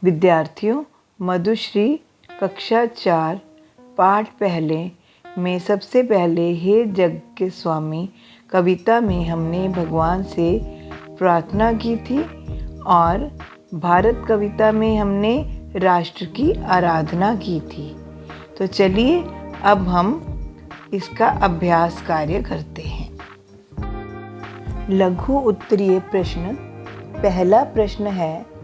विद्यार्थियों, मधुश्री कक्षा 4 पाठ पहले में सबसे पहले हे जग के स्वामी कविता में हमने भगवान से प्रार्थना की थी और भारत कविता में हमने राष्ट्र की आराधना की थी। तो चलिए अब हम इसका अभ्यास कार्य करते हैं। लघु उत्तरीय प्रश्न। पहला प्रश्न है,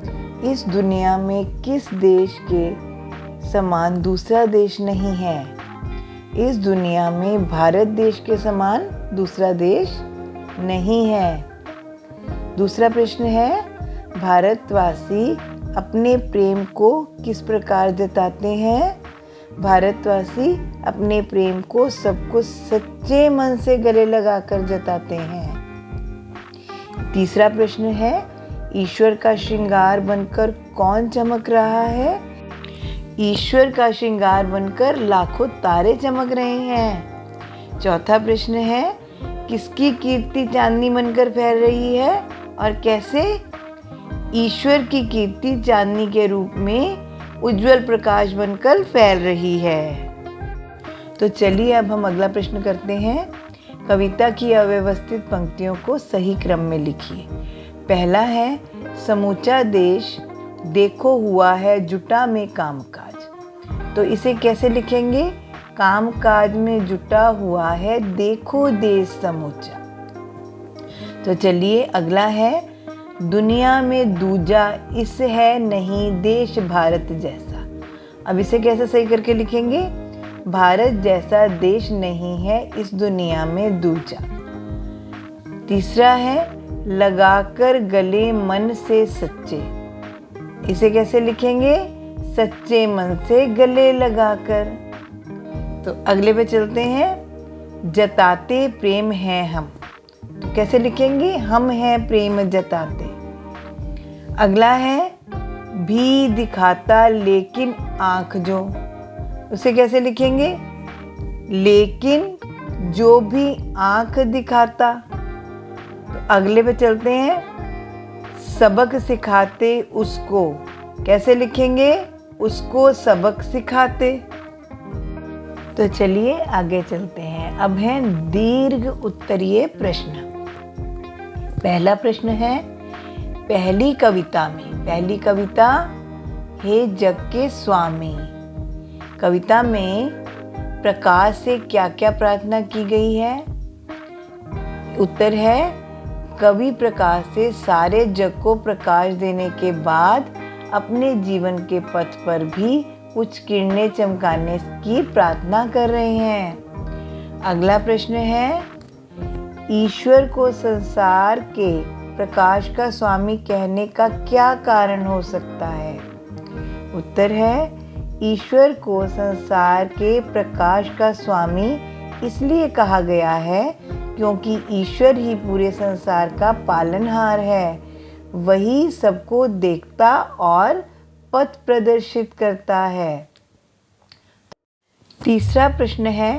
इस दुनिया में किस देश के समान दूसरा देश नहीं है? इस दुनिया में भारत देश के समान दूसरा देश नहीं है। दूसरा प्रश्न है, भारतवासी अपने प्रेम को किस प्रकार जताते हैं? भारतवासी अपने प्रेम को सबको सच्चे मन से गले लगाकर जताते हैं। तीसरा प्रश्न है, ईश्वर का श्रृंगार बनकर कौन चमक रहा है? ईश्वर का श्रृंगार बनकर लाखों तारे चमक रहे हैं। चौथा प्रश्न है, किसकी कीर्ति चांदनी बनकर फैल रही है और कैसे? ईश्वर की कीर्ति चांदनी के रूप में उज्जवल प्रकाश बनकर फैल रही है। तो चलिए अब हम अगला प्रश्न करते हैं। कविता की अव्यवस्थित पंक्तियों को सही क्रम में लिखिए। पहला है, समूचा देश देखो हुआ है जुटा में कामकाज। तो इसे कैसे लिखेंगे? कामकाज में जुटा हुआ है देखो देश समूचा। तो चलिए अगला है, दुनिया में दूजा इस है नहीं देश भारत जैसा। अब इसे कैसे सही करके लिखेंगे? भारत जैसा देश नहीं है इस दुनिया में दूजा। तीसरा है, लगाकर गले मन से सच्चे। इसे कैसे लिखेंगे? सच्चे मन से गले लगाकर। तो अगले पे चलते हैं, जताते प्रेम है हम। तो कैसे लिखेंगे? हम हैं प्रेम जताते। अगला है, भी दिखाता लेकिन आँख जो। उसे कैसे लिखेंगे? लेकिन जो भी आँख दिखाता। तो अगले पे चलते हैं, सबक सिखाते उसको। कैसे लिखेंगे? उसको सबक सिखाते। तो चलिए आगे चलते हैं। अब है दीर्घ उत्तरीय प्रश्न। पहला प्रश्न है, पहली कविता हे जग के स्वामी कविता में प्रकाश से क्या क्या प्रार्थना की गई है? उत्तर है, कवि प्रकाश से सारे जग को प्रकाश देने के बाद अपने जीवन के पथ पर भी कुछ किरणें चमकाने की प्रार्थना कर रहे हैं। अगला प्रश्न है, ईश्वर को संसार के प्रकाश का स्वामी कहने का क्या कारण हो सकता है? उत्तर है, ईश्वर को संसार के प्रकाश का स्वामी इसलिए कहा गया है क्योंकि ईश्वर ही पूरे संसार का पालनहार है। वही सबको देखता और पथ प्रदर्शित करता है। तीसरा प्रश्न है,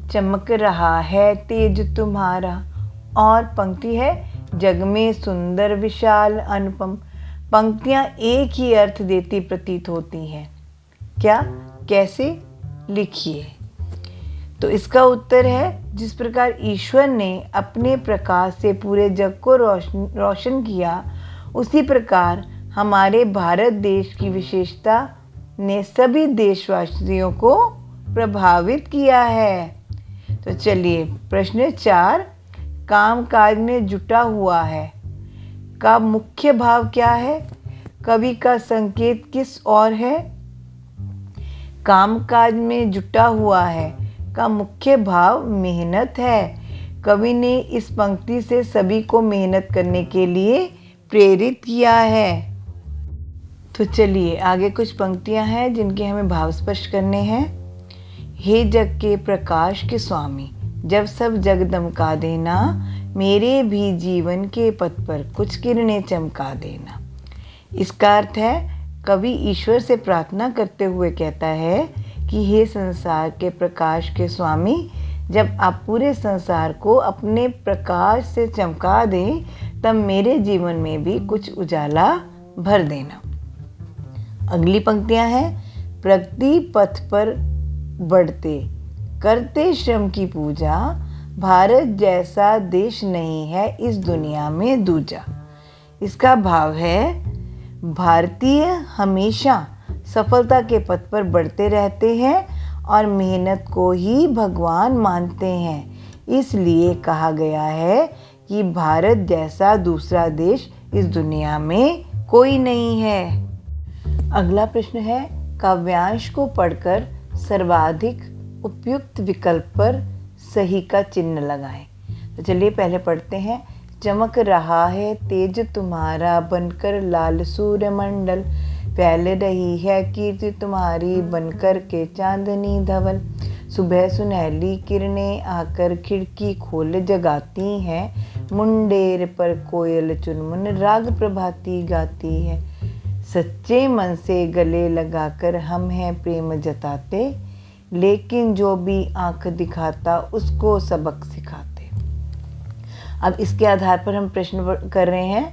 चमक रहा है तेज तुम्हारा। और पंक्ति है, जग में सुंदर विशाल अनुपम। पंक्तियां एक ही अर्थ देती प्रतीत होती हैं। क्या? कैसे? लिखिए। तो इसका उत्तर है, जिस प्रकार ईश्वर ने अपने प्रकाश से पूरे जग को रोशन किया, उसी प्रकार हमारे भारत देश की विशेषता ने सभी देशवासियों को प्रभावित किया है। तो चलिए प्रश्न 4, कामकाज में जुटा हुआ है का मुख्य भाव क्या है? कवि का संकेत किस ओर है? कामकाज में जुटा हुआ है का मुख्य भाव मेहनत है। कवि ने इस पंक्ति से सभी को मेहनत करने के लिए प्रेरित किया है। तो चलिए आगे कुछ पंक्तियां हैं जिनके हमें भाव स्पष्ट करने हैं। हे जग के प्रकाश के स्वामी, जब सब जग दमका देना, मेरे भी जीवन के पथ पर कुछ किरणें चमका देना। इसका अर्थ है, कवि ईश्वर से प्रार्थना करते हुए कहता है कि हे संसार के प्रकाश के स्वामी, जब आप पूरे संसार को अपने प्रकाश से चमका दें, तब मेरे जीवन में भी कुछ उजाला भर देना। अगली पंक्तियां हैं, प्रगति पथ पर बढ़ते करते श्रम की पूजा, भारत जैसा देश नहीं है इस दुनिया में दूजा। इसका भाव है, भारतीय हमेशा सफलता के पथ पर बढ़ते रहते हैं और मेहनत को ही भगवान मानते हैं। इसलिए कहा गया है कि भारत जैसा दूसरा देश इस दुनिया में कोई नहीं है। अगला प्रश्न है, काव्यांश को पढ़कर सर्वाधिक उपयुक्त विकल्प पर सही का चिन्ह लगाएं। तो चलिए पहले पढ़ते हैं। चमक रहा है तेज तुम्हारा बनकर लाल सूर्यमंडल, फैल रही है कीर्ति तुम्हारी बनकर के चांदनी धवल, सुबह सुनहली किरणें आकर खिड़की खोल जगाती हैं, मुंडेर पर कोयल चुनमुन राग प्रभाती गाती है, सच्चे मन से गले लगाकर हम हैं प्रेम जताते, लेकिन जो भी आंख दिखाता उसको सबक सिखाते। अब इसके आधार पर हम प्रश्न कर रहे हैं।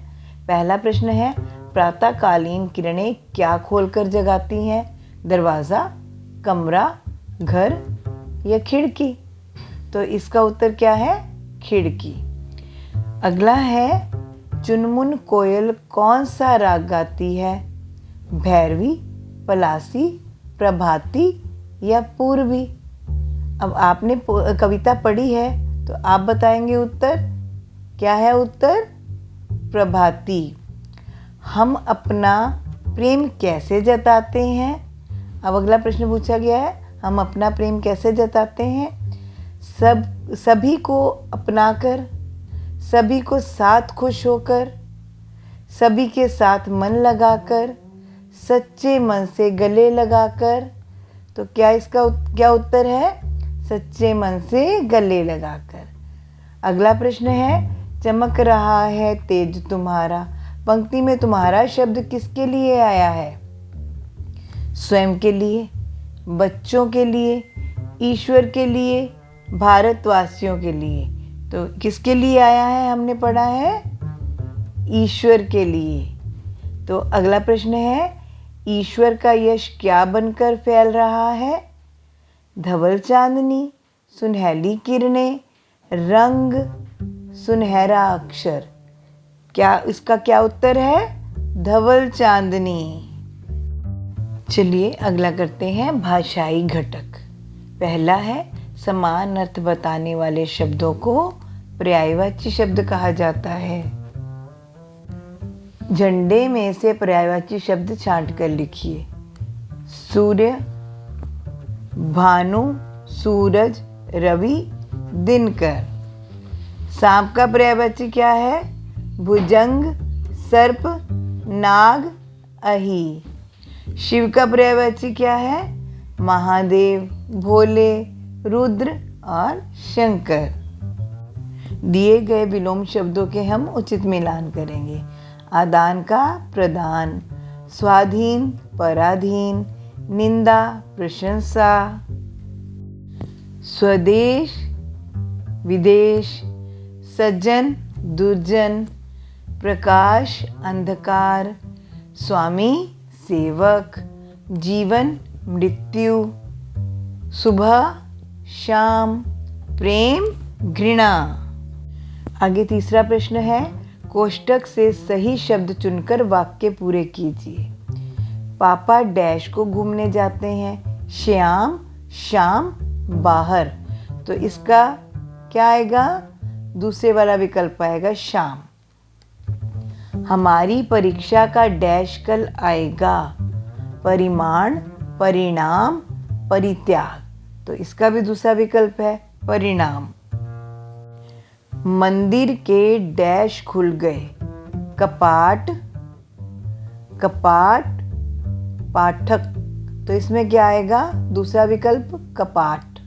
पहला प्रश्न है, प्रातःकालीन किरणें क्या खोलकर जगाती हैं? दरवाज़ा, कमरा, घर या खिड़की? तो इसका उत्तर क्या है? खिड़की। अगला है, चुनमुन कोयल कौन सा राग गाती है? भैरवी, पलासी, प्रभाती या पूर्वी? अब आपने कविता पढ़ी है तो आप बताएंगे उत्तर। क्या है उत्तर? प्रभाती। हम अपना प्रेम कैसे जताते हैं? अब अगला प्रश्न पूछा गया है, हम अपना प्रेम कैसे जताते हैं? सभी को अपनाकर, सभी को साथ खुश होकर, सभी के साथ मन लगाकर, सच्चे मन से गले लगाकर। तो क्या इसका क्या उत्तर है? सच्चे मन से गले लगाकर। अगला प्रश्न है, चमक रहा है तेज तुम्हारा, पंक्ति में तुम्हारा शब्द किसके लिए आया है? स्वयं के लिए, बच्चों के लिए, ईश्वर के लिए, भारतवासियों के लिए? तो किसके लिए आया है? हमने पढ़ा है ईश्वर के लिए। तो अगला प्रश्न है, ईश्वर का यश क्या बनकर फैल रहा है? धवल चांदनी, सुनहली किरणें, रंग, सुनहरा अक्षर। क्या इसका क्या उत्तर है? धवल चांदनी। चलिए अगला करते हैं, भाषाई घटक। पहला है, समान अर्थ बताने वाले शब्दों को पर्यायवाची शब्द कहा जाता है। झंडे में से पर्यायवाची शब्द छांट कर लिखिए। सूर्य, भानु, सूरज, रवि, दिनकर। सांप का पर्यायवाची क्या है? भुजंग, सर्प, नाग, अही। शिव का पर्यायवाची क्या है? महादेव, भोले, रुद्र और शंकर। दिए गए विलोम शब्दों के हम उचित मिलान करेंगे। आदान का प्रदान, स्वाधीन, पराधीन, निंदा, प्रशंसा, स्वदेश, विदेश, सज्जन, दुर्जन, प्रकाश, अंधकार, स्वामी, सेवक, जीवन, मृत्यु, सुबह, शाम, प्रेम, घृणा। आगे तीसरा प्रश्न है, कोष्टक से सही शब्द चुनकर वाक्य पूरे कीजिए। पापा डैश को घूमने जाते हैं। श्याम, शाम, बाहर। तो इसका क्या आएगा? दूसरे वाला विकल्प आएगा शाम। हमारी परीक्षा का डैश कल आएगा। परिमाण, परिणाम, परित्याग। तो इसका भी दूसरा विकल्प है परिणाम। मंदिर के डैश खुल गए। कपाट, कपाट, पाठक। तो इसमें क्या आएगा? दूसरा विकल्प कपाट।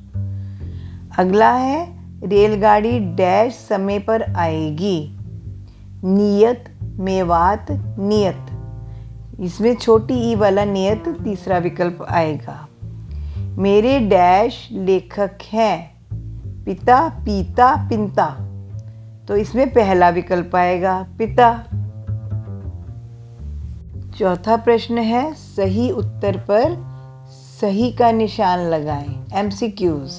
अगला है, रेलगाड़ी डैश समय पर आएगी। नियत, मेवात, नियत। इसमें छोटी ई वाला नियत तीसरा विकल्प आएगा। मेरे डैश लेखक हैं। पिता, पीता, पिंता। तो इसमें पहला विकल्प आएगा पिता। चौथा प्रश्न है सही उत्तर पर सही का निशान लगाएं। MCQs।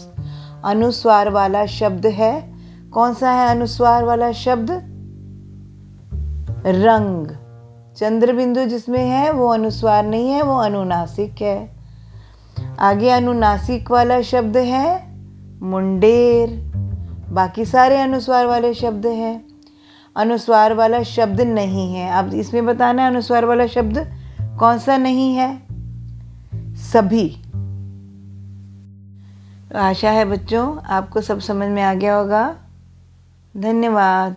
अनुस्वार वाला शब्द है, कौन सा है अनुस्वार वाला शब्द? रंग। चंद्र बिंदु जिसमें है वो अनुस्वार नहीं है, वो अनुनासिक है। आगे अनुनासिक वाला शब्द है मुंडेर। बाकी सारे अनुस्वार वाले शब्द हैं। अनुस्वार वाला शब्द नहीं है। अब इसमें बताना है अनुस्वार वाला शब्द कौन सा नहीं है? सभी। आशा है बच्चों आपको सब समझ में आ गया होगा। धन्यवाद।